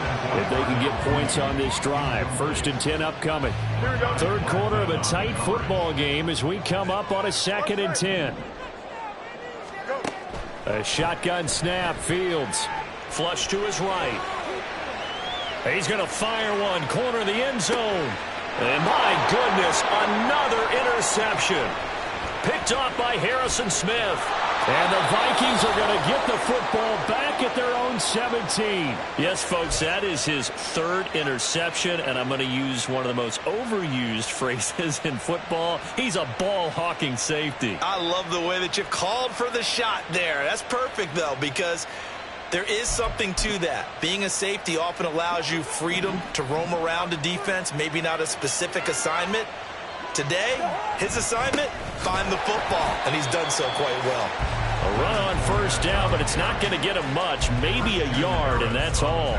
if they can get points on this drive. 1st and 10 upcoming. 3rd quarter of a tight football game as we come up on a 2nd and 10. A shotgun snap, Fields. Flush to his right. He's going to fire one, corner of the end zone. And my goodness, another interception. Picked off by Harrison Smith. And the Vikings are going to get the football back at their own 17. Yes, folks, that is his 3rd interception, and I'm going to use one of the most overused phrases in football. He's a ball-hawking safety. I love the way that you called for the shot there. That's perfect, though, because there is something to that. Being a safety often allows you freedom to roam around a defense, maybe not a specific assignment. Today, his assignment, find the football, and he's done so quite well. A run on 1st down, but it's not going to get him much, maybe a yard, and that's all.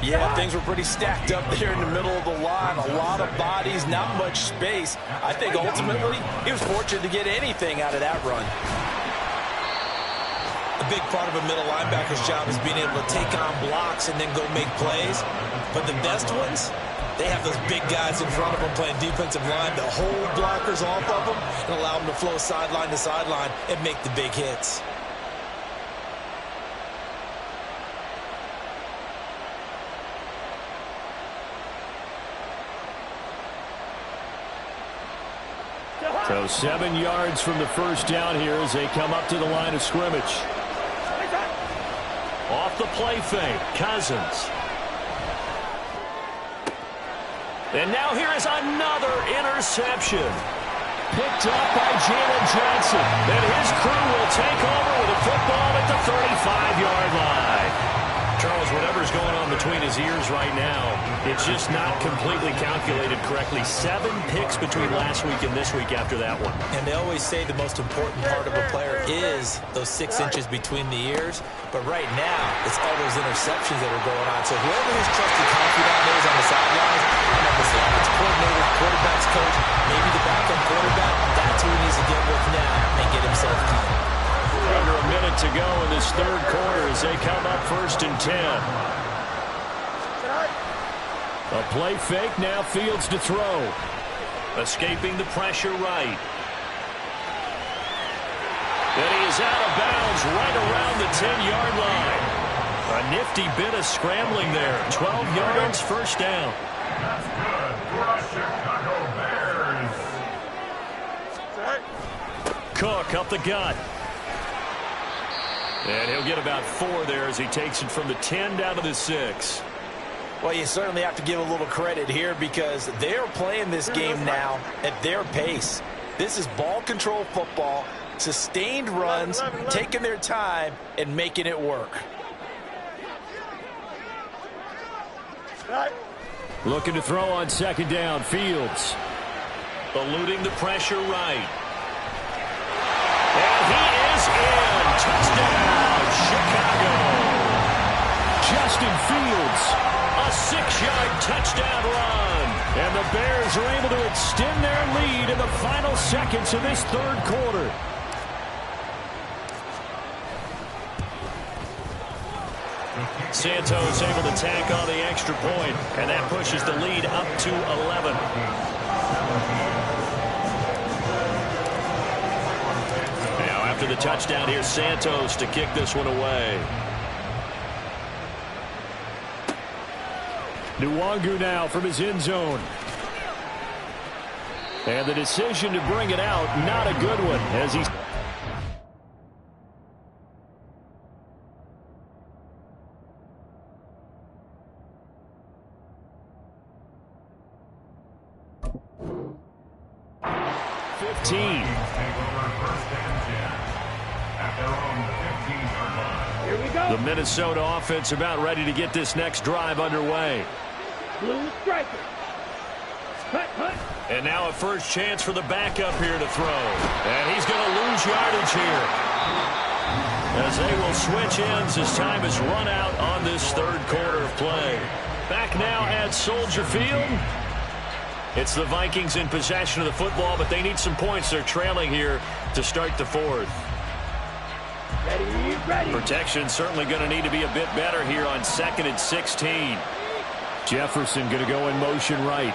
Yeah, things were pretty stacked up there in the middle of the line. A lot of bodies, not much space. I think ultimately he was fortunate to get anything out of that run. A big part of a middle linebacker's job is being able to take on blocks and then go make plays. But the best ones, they have those big guys in front of them playing defensive line to hold blockers off of them and allow them to flow sideline to sideline and make the big hits. So 7 yards from the 1st down here as they come up to the line of scrimmage. Off the play fake, Cousins. And now here is another interception. Picked up by Jalen Johnson. And his crew will take over with a football at the 35-yard line. Charles, whatever's going on between his ears right now, it's just not completely calculated correctly. 7 picks between last week and this week after that one. And they always say the most important part of a player is those 6 inches between the ears. But right now, it's all those interceptions that are going on. So whoever his trusted confidant is on the sidelines, remember the offensive coordinator, quarterback's coach, maybe the backup quarterback, that's who he needs to get with now and get himself caught. Under a minute to go in this 3rd quarter as they come up 1st and 10. A play fake, now Fields to throw. Escaping the pressure right. And he is out of bounds right around the 10-yard line. A nifty bit of scrambling there. 12 yards, 1st down. That's good for the Chicago Bears. Cook up the gut. And he'll get about 4 there as he takes it from the 10 down to the 6. Well, you certainly have to give a little credit here because they're playing this game now at their pace. This is ball control football, sustained runs, taking their time, and making it work. Looking to throw on 2nd down, Fields. Eluding the pressure right. And he is in. Touchdown, Chicago. Justin Fields, a 6-yard touchdown run. And the Bears are able to extend their lead in the final seconds of this 3rd quarter. Santos able to tack on the extra point, and that pushes the lead up to 11. Now after the touchdown, here's Santos to kick this one away. Nwangu now from his end zone. And the decision to bring it out, not a good one, as he's... The Minnesota offense about ready to get this next drive underway. Blue striker. Cut. And now a first chance for the backup here to throw. And he's going to lose yardage here, as they will switch ends as time has run out on this third quarter of play. Back now at Soldier Field. It's the Vikings in possession of the football, but they need some points. They're trailing here to start the fourth. Ready. Protection certainly going to need to be a bit better here on 2nd and 16. Jefferson going to go in motion right.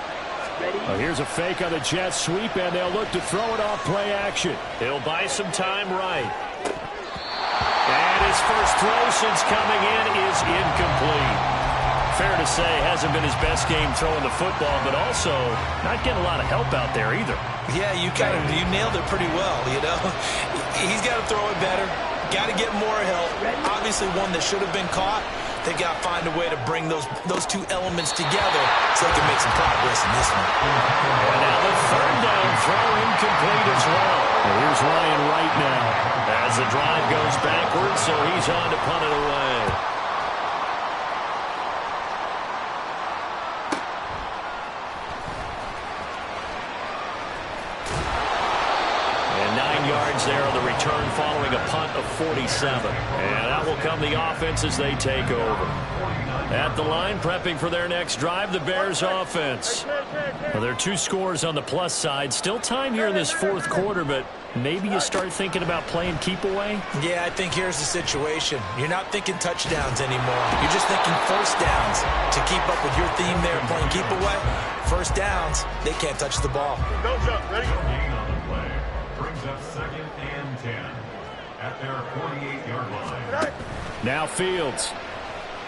Here's a fake on the jet sweep, and they'll look to throw it off play action. He'll buy some time right. And his first throw since coming in is incomplete. Fair to say, hasn't been his best game throwing the football, but also not getting a lot of help out there either. Yeah, you nailed it pretty well, you know. He's got to throw it better. Got to get more help. Obviously one that should have been caught. They got to find a way to bring those two elements together so they can make some progress in this one. And now the third down throw incomplete as well. And here's Ryan Wright now as the drive goes backwards, so he's on to punt it away. There on the return following a punt of 47. And out will come the offense as they take over. At the line, prepping for their next drive, the Bears offense. Well, there are 2 scores on the plus side. Still time here in this fourth quarter, but maybe you start thinking about playing keep away? Yeah, I think here's the situation. You're not thinking touchdowns anymore. You're just thinking first downs. To keep up with your theme there, playing keep away, first downs, they can't touch the ball. Go, ready? Brings up 2nd and 10 at their 48-yard line. Now Fields.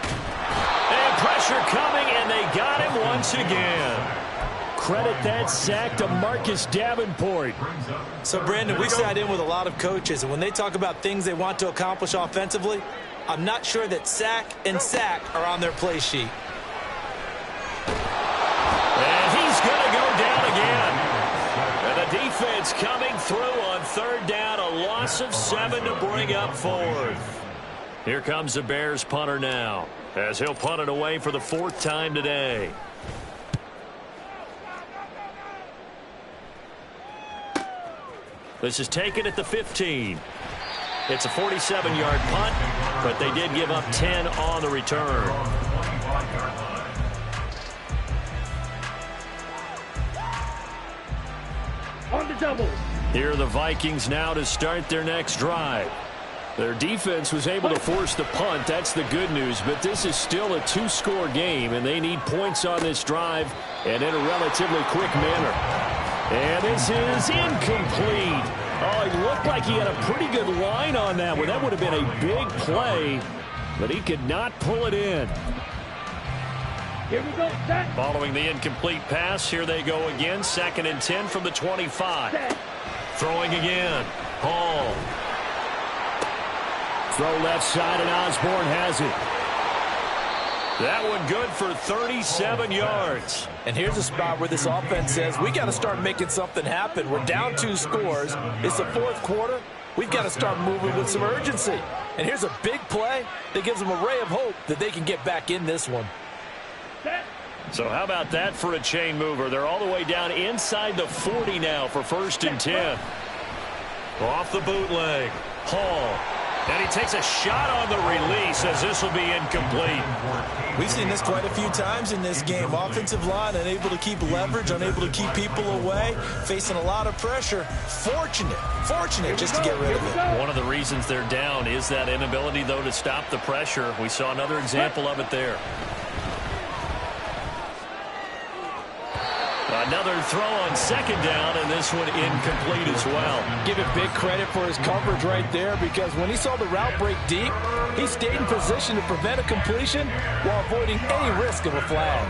And pressure coming, and they got him once again. Credit that sack to Marcus Davenport. So, Brandon, we sat in with a lot of coaches, and when they talk about things they want to accomplish offensively, I'm not sure that sack and sack are on their play sheet. And he's going to go down again. And the defense coming through on third down, a loss of 7 to bring up fourth. Here comes the Bears punter now, as he'll punt it away for the 4th time today. This is taken at the 15. It's a 47-yard punt, but they did give up 10 on the return. On the double. Here are the Vikings now to start their next drive. Their defense was able to force the punt. That's the good news, but this is still a 2-score game, and they need points on this drive and in a relatively quick manner. And this is incomplete. Oh, he looked like he had a pretty good line on that one. That would have been a big play, but he could not pull it in. Here we go, set. Following the incomplete pass, here they go again. 2nd and 10 from the 25. Set. Throwing again. Hall. Throw left side, and Osborne has it. That one good for 37 yards. And here's a spot where this offense says, we got to start making something happen. We're down 2 scores. It's the 4th quarter. We've got to start moving with some urgency. And here's a big play that gives them a ray of hope that they can get back in this one. Set. So how about that for a chain mover? They're all the way down inside the 40 now for 1st and 10. Off the bootleg. Hall. And he takes a shot on the release as this will be incomplete. We've seen this quite a few times in this game. Offensive line unable to keep leverage, unable to keep people away, facing a lot of pressure. Fortunate just to get rid of it. One of the reasons they're down is that inability, though, to stop the pressure. We saw another example of it there. Another throw on second down, and this one incomplete as well. Give it big credit for his coverage right there, because when he saw the route break deep, he stayed in position to prevent a completion while avoiding any risk of a flag.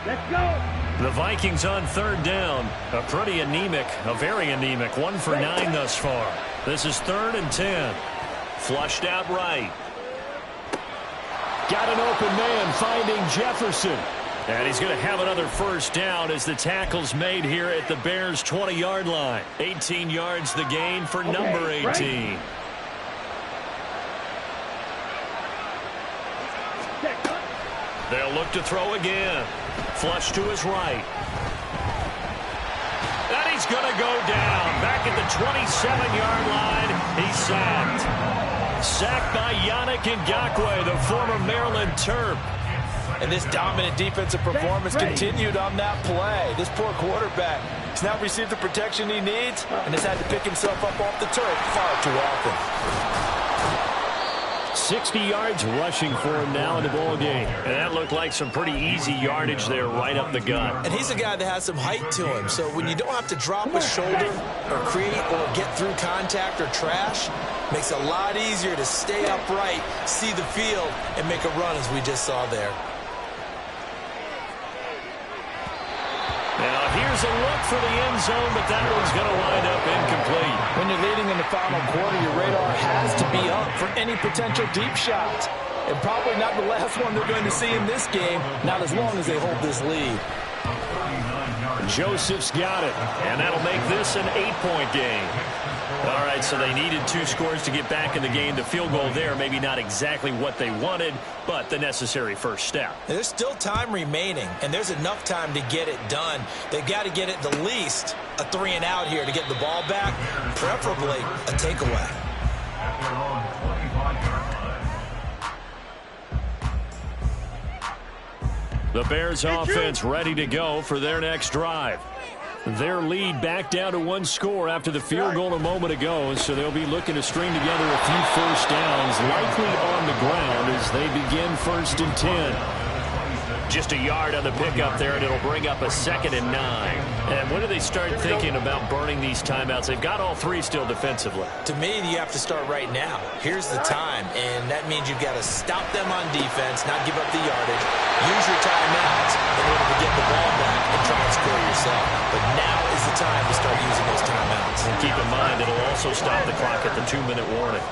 Let's go. The Vikings on third down. A very anemic 1 for 9 thus far. This is 3rd and 10. Flushed out right. Got an open man finding Jefferson. And he's going to have another first down as the tackle's made here at the Bears' 20-yard line. 18 yards the gain for number 18. Right. They'll look to throw again. Flush to his right. And he's going to go down. Back at the 27-yard line. He's sacked. Sacked by Yannick Ngakoue, the former Maryland Terp. And this dominant defensive performance continued on that play. This poor quarterback has now received the protection he needs and has had to pick himself up off the turf far too often. 60 yards rushing for him now in the ball game. And that looked like some pretty easy yardage there right up the gut. And he's a guy that has some height to him, so when you don't have to drop a shoulder or create or get through contact or trash, makes it a lot easier to stay upright, see the field, and make a run as we just saw there. Now here's a look for the end zone, but that one's going to wind up incomplete. When you're leading in the final quarter, your radar has to be up for any potential deep shots. And probably not the last one they're going to see in this game, not as long as they hold this lead. Joseph's got it, and that'll make this an 8-point game. All right, so they needed 2 scores to get back in the game. The field goal there, maybe not exactly what they wanted, but the necessary first step. There's still time remaining, and there's enough time to get it done. They've got to get it the least a 3-and-out here to get the ball back, preferably a takeaway. The Bears offense ready to go for their next drive. Their lead back down to 1 score after the field goal a moment ago, so they'll be looking to string together a few first downs, likely on the ground as they begin 1st and 10. Just a yard on the pickup there, and it'll bring up a 2nd and 9. And when do they start thinking about burning these timeouts? They've got all 3 still defensively. To me, you have to start right now. Here's the time, and that means you've got to stop them on defense, not give up the yardage, use your timeouts in order to get the ball back and try and score yourself. But now is the time to start using those timeouts. And keep in mind, it'll also stop the clock at the 2-minute warning.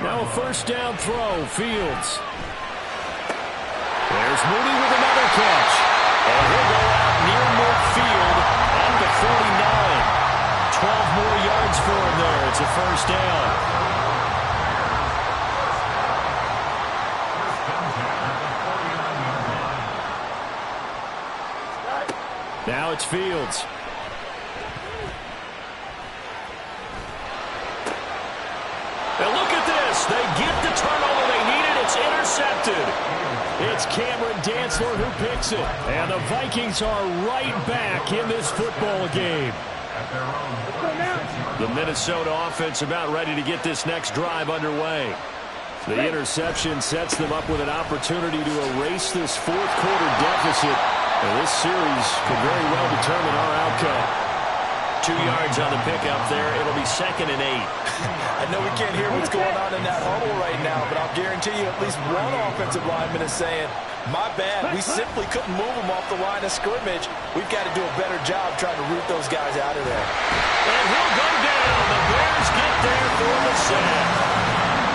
Now a first down throw, Fields. There's Mooney with another catch. And he'll go out near midfield at the 49. 12 more yards for him there. It's a first down. Now it's Fields. And look at this. They get the turnover they needed. It's intercepted. It's Cameron Dantzler who picks it. And the Vikings are right back in this football game. The Minnesota offense about ready to get this next drive underway. The interception sets them up with an opportunity to erase this 4th quarter deficit. And this series could very well determine our outcome. 2 yards on the pickup there. It'll be 2nd and 8. I know we can't hear what's going on in that huddle right now, but I'll guarantee you at least one offensive lineman is saying, my bad, we simply couldn't move them off the line of scrimmage. We've got to do a better job trying to root those guys out of there. And he'll go down. The Bears get there for the sack.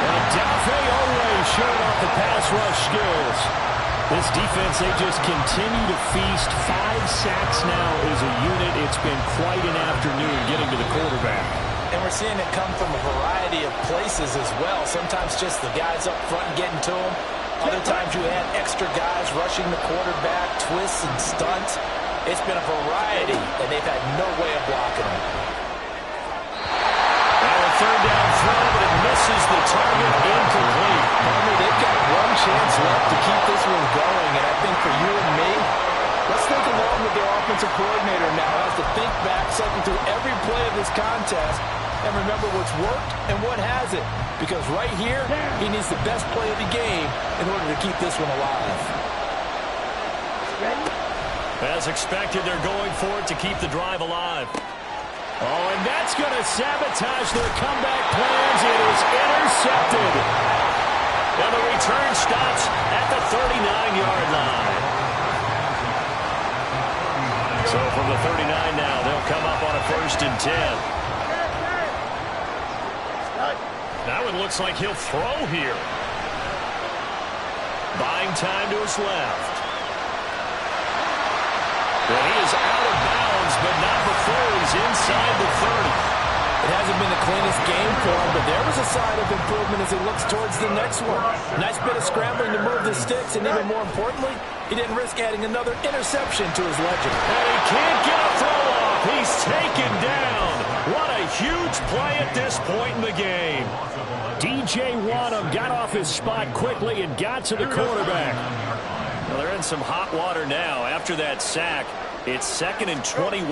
And Dafe Owe showing off the pass rush skills. This defense, they just continue to feast. 5 sacks now as a unit. It's been quite an afternoon getting to the quarterback. And we're seeing it come from a variety of places as well. Sometimes just the guys up front getting to them. Other times you had extra guys rushing the quarterback, twists and stunts. It's been a variety, and they've had no way of blocking them. Now a 3rd down throw, but it misses the target, incomplete. They've got one chance left to keep this one going, and I think for you and me, let's think along with their offensive coordinator now as to think back, cycling through every play of this contest, and remember what's worked and what hasn't. Because right here, he needs the best play of the game in order to keep this one alive. As expected, they're going for it to keep the drive alive. Oh, and that's going to sabotage their comeback plans. It is intercepted. And the return stops at the 39-yard line. So from the 39 now, they'll come up on a 1st and 10. That one looks like he'll throw here. Buying time to his left. And he is out of bounds, but not before he's inside the 30. It hasn't been the cleanest game for him, but there was a sign of improvement as he looks towards the next one. Nice bit of scrambling to move the sticks, and even more importantly, he didn't risk adding another interception to his ledger. And he can't get a throw off. He's taken down. What a huge play at this point in the game. DJ Wadham got off his spot quickly and got to the quarterback. Well, they're in some hot water now. After that sack, it's 2nd and 21.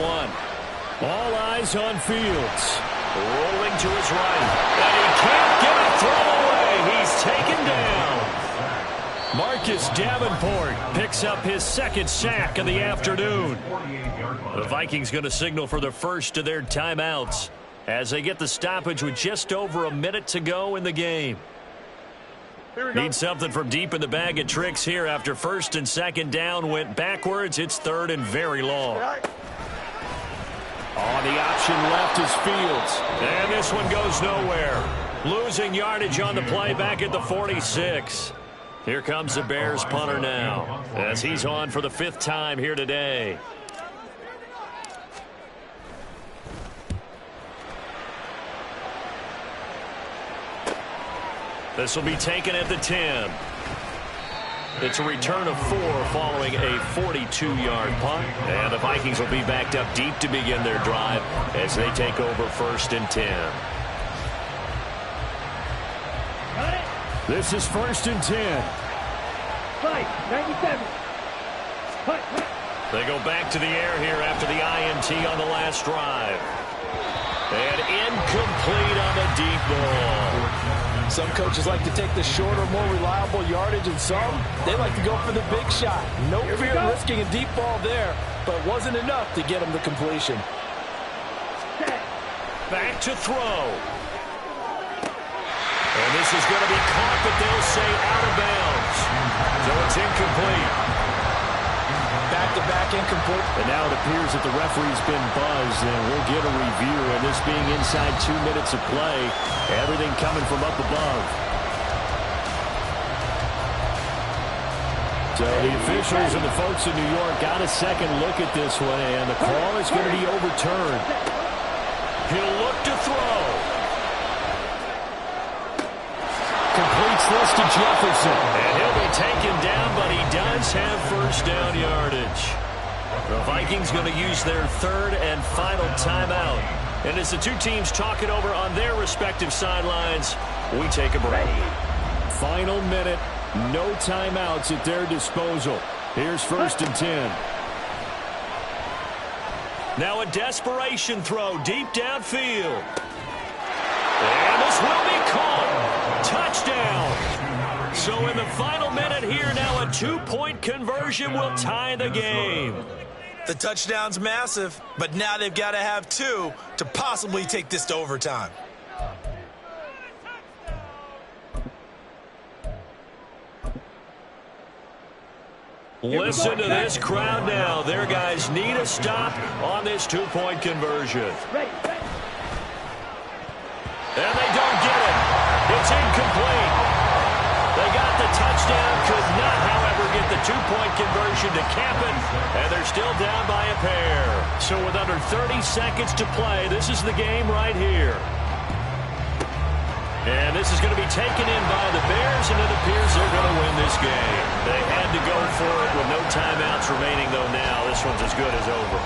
All eyes on Fields. Rolling to his right. And he can't get a throw away. He's taken down. Marcus Davenport picks up his 2nd sack of the afternoon. The Vikings going to signal for the first of their timeouts as they get the stoppage with just over a minute to go in the game. Need something from deep in the bag of tricks here after 1st and 2nd down went backwards. It's 3rd and very long. On the option left is Fields. And this one goes nowhere. Losing yardage on the play back at the 46. Here comes the Bears punter now as he's on for the 5th time here today. This will be taken at the 10. It's a return of 4 following a 42-yard punt. And the Vikings will be backed up deep to begin their drive as they take over 1st and 10. This is 1st and 10. 97. They go back to the air here after the INT on the last drive. And incomplete on the deep ball. Some coaches like to take the shorter, more reliable yardage, and some, they like to go for the big shot. No fear in risking a deep ball there, but it wasn't enough to get him the completion. Back to throw. And this is going to be caught, but they'll say out of bounds. So it's incomplete. Back-to-back incomplete. And now it appears that the referee's been buzzed, and we'll get a review. And this being inside 2 minutes of play, everything coming from up above. So the officials and the folks in New York got a second look at this one, and the call is going to be overturned. He'll look to throw. Completes this to Jefferson. And he'll be taken down, but he does have 1st down yardage. The Vikings going to use their 3rd and final timeout. And as the two teams talk it over on their respective sidelines, we take a break. Final minute, no timeouts at their disposal. Here's 1st and 10. Now a desperation throw deep downfield. And this will be caught. Touchdown. So in the final minute here, now a 2-point conversion will tie the game. The touchdown's massive, but now they've got to have 2 to possibly take this to overtime. Listen to this crowd now. Their guys need a stop on this 2-point conversion. And they don't get it. It's incomplete. They got the touchdown, could not, however, get the 2-point conversion to cap it, and they're still down by a pair. So with under 30 seconds to play, this is the game right here. And this is going to be taken in by the Bears, and it appears they're going to win this game. They had to go for it with no timeouts remaining, though now this one's as good as over.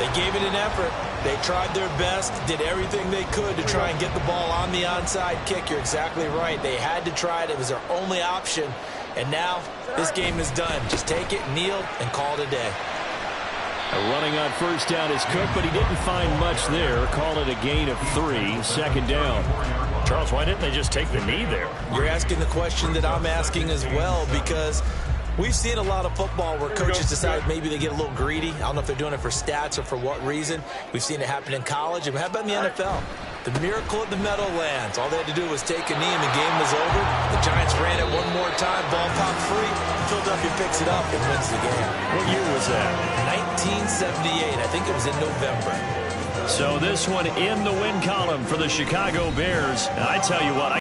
They gave it an effort. They tried their best, did everything they could to try and get the ball on the onside kick. You're exactly right. They had to try it. It was their only option. And now this game is done. Just take it, kneel, and call it a day. Running on first down is Cook, but he didn't find much there. Call it a gain of 3, second down. Charles, why didn't they just take the knee there? You're asking the question that I'm asking as well, because we've seen a lot of football where coaches decide maybe they get a little greedy. I don't know if they're doing it for stats or for what reason. We've seen it happen in college. And how about in the NFL? The miracle of the Meadowlands. All they had to do was take a knee and the game was over. The Giants ran it one more time. Ball popped free. Philadelphia picks it up and wins the game. What year was that? 1978. I think it was in November. So this one in the win column for the Chicago Bears. And I tell you what,